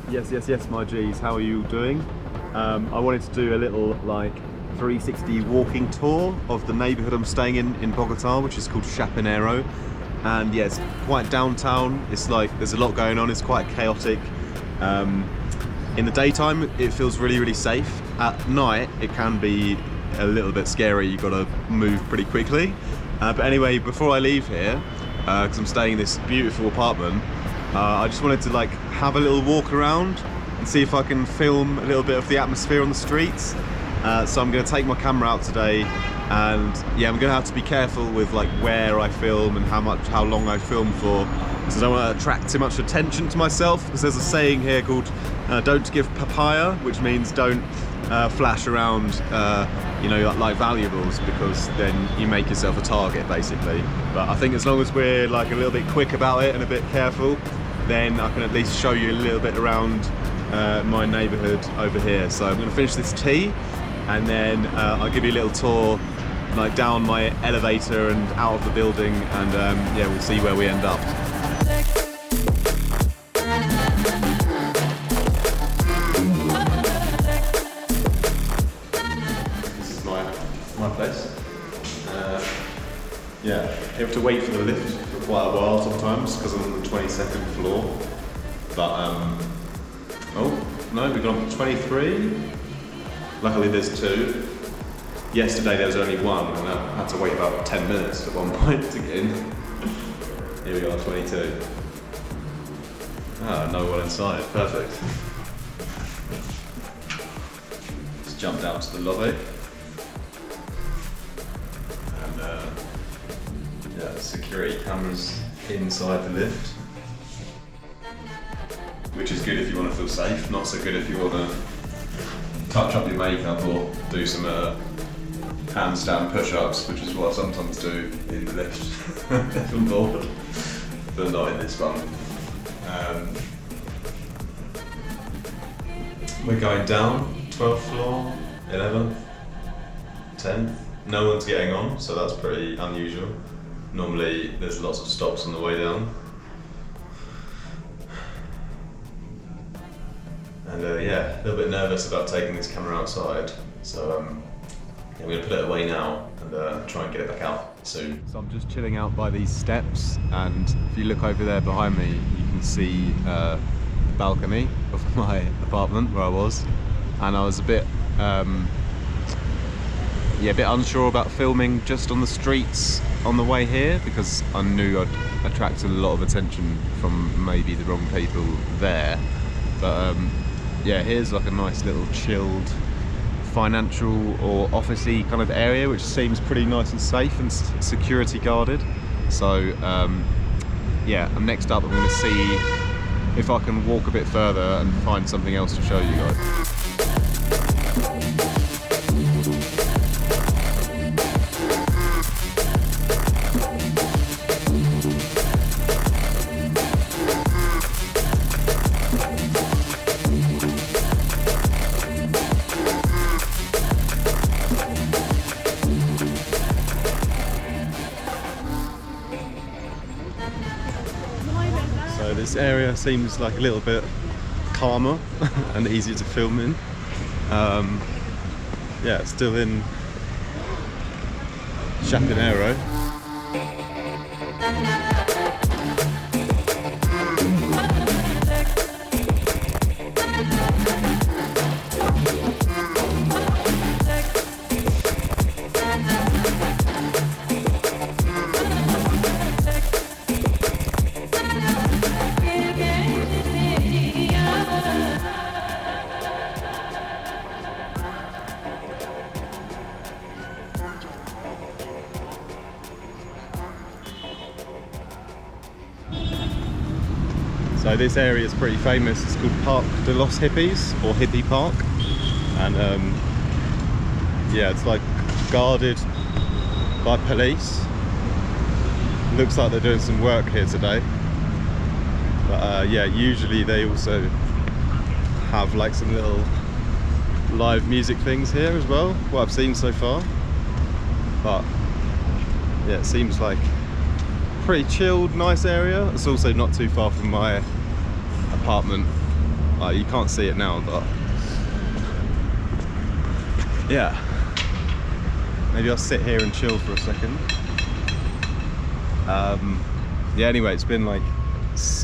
Yes, my G's. How are you doing? I wanted to do a little like 360 walking tour of the neighborhood I'm staying in Bogotá, which is called Chapinero. And yeah, it's quite downtown. It's like there's a lot going on. It's quite chaotic. In the daytime, it feels really safe. At night, it can be a little bit scary. You've got to move pretty quickly. But anyway, before I leave here, because I'm staying in this beautiful apartment, I just wanted to like have a little walk around and see if I can film a little bit of the atmosphere on the streets. So I'm going to take my camera out today, and yeah, I'm going to have to be careful with like where I film and how long I film for, because I don't want to attract too much attention to myself. Because there's a saying here called "Don't give papaya," which means don't flash around, like valuables, because then you make yourself a target, basically. But I think as long as we're like a little bit quick about it and a bit careful, then I can at least show you a little bit around my neighbourhood over here. So I'm going to finish this tea, and then I'll give you a little tour like down my elevator and out of the building, and yeah, we'll see where we end up. This is my place. Yeah, you have to wait for the lift for quite a while sometimes because I'm on the 22nd floor. But oh no, we got on to 23. Luckily there's two. Yesterday there was only one, and I had to wait about 10 minutes at one point to get in. Here we are, 22. Ah, no one inside, perfect. Just jump down to the lobby. And yeah, security cameras inside the lift. Which is good if you want to feel safe, not so good if you want to touch up your makeup or do some handstand push-ups, which is what I sometimes do in the lift if I'm bored, but not in this one. We're going down, 12th floor, 11th, 10th. No one's getting on, so that's pretty unusual. Normally there's lots of stops on the way down. And yeah, a little bit nervous about taking this camera outside, so yeah, we're going to put it away now and try and get it back out soon. So I'm just chilling out by these steps, and if you look over there behind me, you can see the balcony of my apartment where I was, and I was a bit unsure about filming just on the streets on the way here, because I knew I'd attract a lot of attention from maybe the wrong people there. But yeah, here's like a nice little chilled financial or officey kind of area, which seems pretty nice and safe and security guarded. So yeah, next up I'm going to see if I can walk a bit further and find something else to show you guys. So this area seems like a little bit calmer and easier to film in. Yeah, it's still in Chapinero. So this area is pretty famous. It's called Park de los Hippies, or Hippie Park, and yeah, it's like guarded by police. Looks like they're doing some work here today, but yeah, usually they also have like some little live music things here as well, what I've seen so far. But yeah, it seems like pretty chilled, nice area. It's also not too far from my apartment, Like, you can't see it now, but yeah. Maybe I'll sit here and chill for a second. Yeah, anyway, it's been like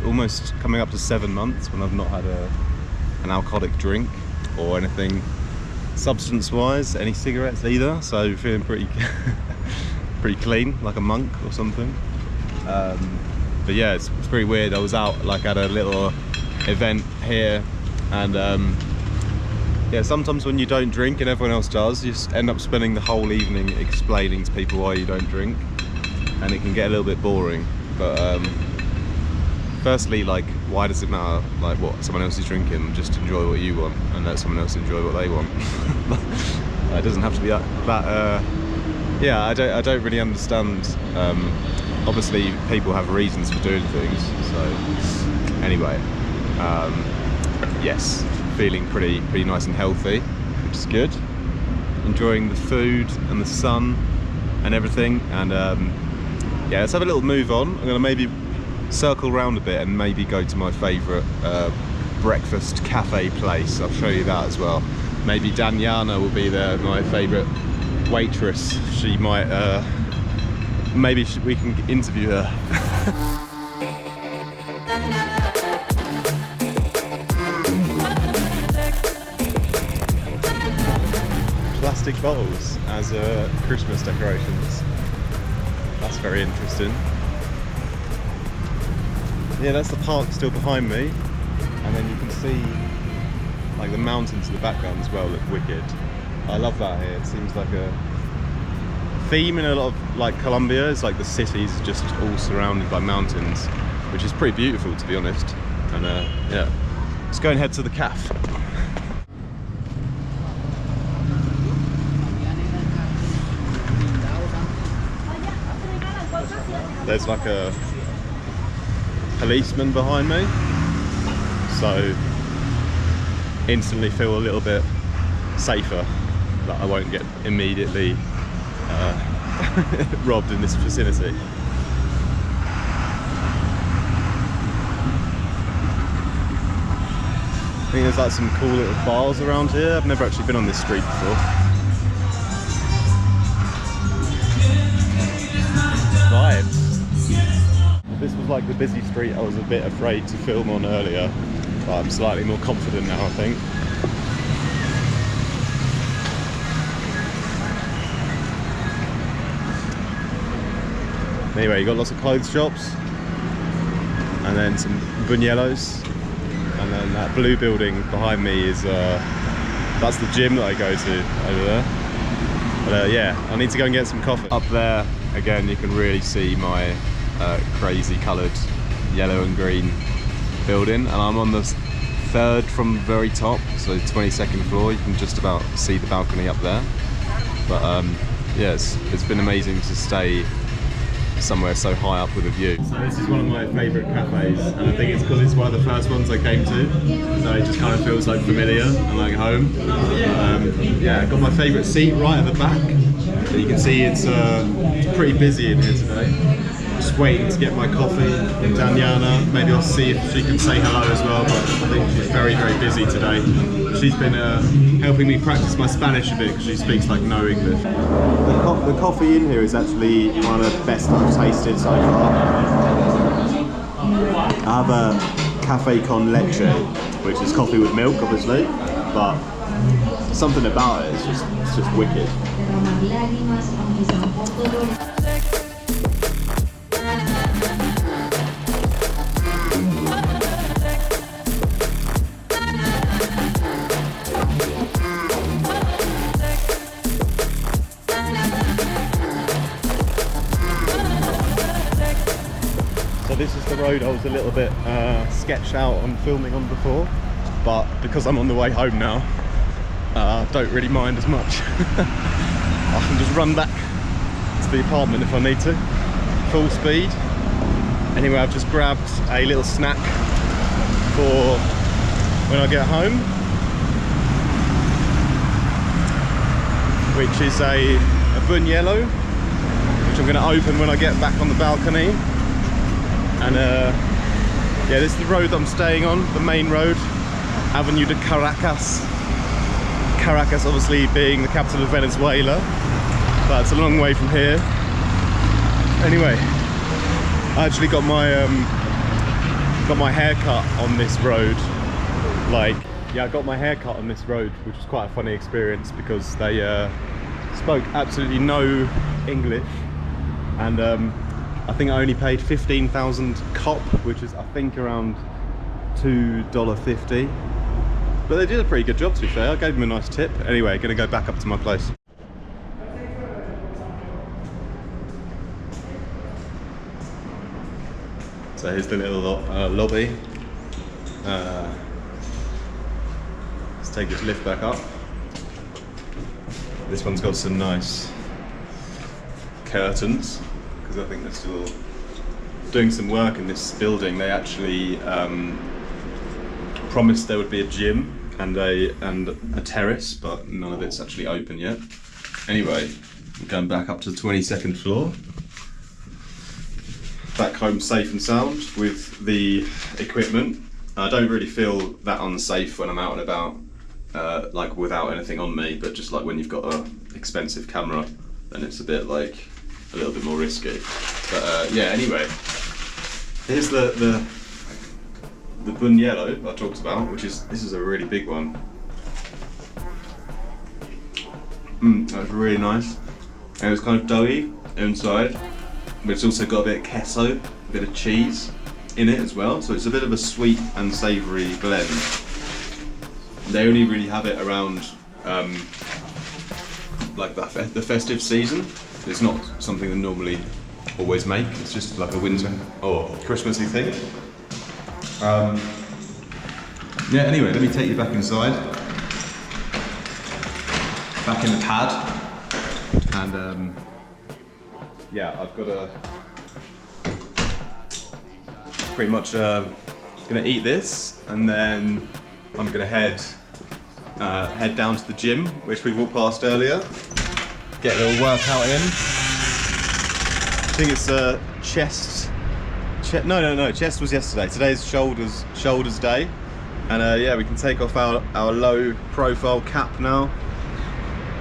almost coming up to 7 months when I've not had an alcoholic drink or anything substance-wise, any cigarettes either, so feeling pretty pretty clean, like a monk or something. But yeah, it's pretty weird. I was out like at a little event here, and yeah, sometimes when you don't drink and everyone else does, you just end up spending the whole evening explaining to people why you don't drink, and it can get a little bit boring. But firstly, like, why does it matter like what someone else is drinking? Just enjoy what you want and let someone else enjoy what they want. It doesn't have to be that yeah, I don't really understand. Obviously people have reasons for doing things, so anyway, yes, feeling pretty nice and healthy, which is good. Enjoying the food and the sun and everything, and yeah, let's have a little move on. I'm gonna maybe circle around a bit and maybe go to my favourite breakfast cafe place. I'll show you that as well. Maybe Danyana will be there, my favourite waitress. She might, maybe we can interview her. Plastic bowls as Christmas decorations. That's very interesting. Yeah, that's the park still behind me, and then you can see like the mountains in the background as well. Look wicked. I love that here. It seems like a theme in a lot of like Colombia. It's like the cities just all surrounded by mountains, which is pretty beautiful, to be honest. And yeah, let's go and head to the cafe. There's like a policeman behind me, so instantly feel a little bit safer that I won't get immediately robbed in this vicinity. I think there's like some cool little bars around here. I've never actually been on this street before. Vibes. This was like the busy street I was a bit afraid to film on earlier, but I'm slightly more confident now, I think. Anyway, you got lots of clothes shops, and then some buñuelos, and then that blue building behind me is that's the gym that I go to over there. But yeah, I need to go and get some coffee. Up there again, you can really see my crazy coloured yellow and green building, and I'm on the third from the very top, so 22nd floor. You can just about see the balcony up there. But yes, it's been amazing to stay somewhere so high up with a view. So this is one of my favourite cafes, and I think it's because it's one of the first ones I came to, so it just kind of feels like familiar and like home. Yeah, I got my favourite seat right at the back. So you can see it's pretty busy in here today. Just waiting to get my coffee in Danyana. Maybe I'll see if she can say hello as well, but I think she's very busy today. She's been helping me practice my Spanish a bit because she speaks like no English. The coffee in here is actually one of the best I've tasted so far. I have a cafe con leche, which is coffee with milk, obviously, but something about it is just wicked. So this is the road I was a little bit sketched out on filming on before, but because I'm on the way home now, I don't really mind as much. I can just run back to the apartment if I need to, full speed. Anyway, I've just grabbed a little snack for when I get home, which is a buñuelo, which I'm going to open when I get back on the balcony. And yeah, this is the road that I'm staying on, the main road. Avenue de Caracas. Caracas obviously being the capital of Venezuela, but it's a long way from here. Anyway, I actually got my hair cut on this road. Like, yeah, I got my hair cut on this road, which was quite a funny experience because they spoke absolutely no English, and I think I only paid 15,000 cop, which is I think around $2.50. But they did a pretty good job, to be fair. I gave them a nice tip. Anyway, gonna go back up to my place. So here's the little lobby. Let's take this lift back up. This one's got some nice curtains, because I think they're still doing some work in this building. They actually promised there would be a gym and a terrace, but none of it's actually open yet. Anyway, I'm going back up to the 22nd floor. Back home safe and sound with the equipment. I don't really feel that unsafe when I'm out and about, like without anything on me, but just like when you've got an expensive camera, then it's a bit like a little bit more risky. But yeah, anyway, here's the buñuelo I talked about, this is a really big one. That's really nice, and it's kind of doughy inside, but it's also got a bit of queso, a bit of cheese in it as well, so it's a bit of a sweet and savoury blend. They only really have it around like the festive season. It's not something they normally always make, it's just like a winter or Christmassy thing. Yeah, anyway, let me take you back inside, back in the pad, and yeah, I've got a pretty much gonna eat this, and then I'm gonna head down to the gym, which we walked past earlier, get a little workout in. I think it's chest. No, chest was yesterday. Today's shoulders day, and yeah, we can take off our low profile cap now,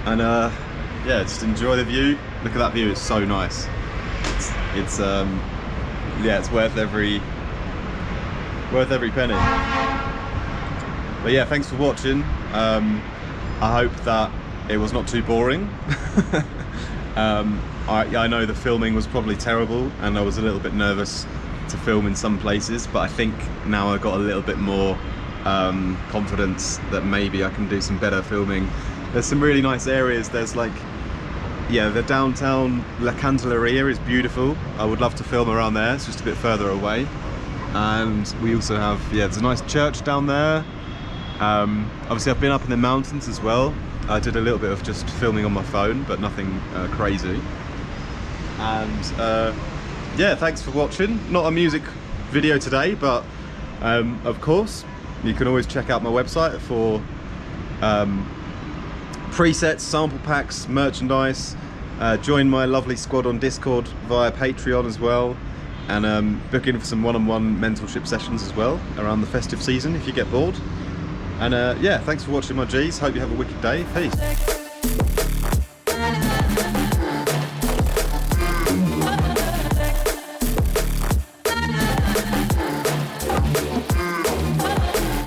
and yeah, just enjoy the view. Look at that view, it's so nice. It's yeah, it's worth every penny. But yeah, thanks for watching. I hope that it was not too boring. I know the filming was probably terrible, and I was a little bit nervous to film in some places, but I think now I've got a little bit more confidence that maybe I can do some better filming. There's some really nice areas. There's like, yeah, the downtown La Candelaria is beautiful. I would love to film around there. It's just a bit further away. And we also have, yeah, there's a nice church down there. Obviously I've been up in the mountains as well. I did a little bit of just filming on my phone, but nothing crazy. And yeah, thanks for watching. Not a music video today, but of course you can always check out my website for presets, sample packs, merchandise. Join my lovely squad on Discord via Patreon as well, and book in for some one-on-one mentorship sessions as well around the festive season if you get bored. And yeah, thanks for watching my G's. Hope you have a wicked day. Peace.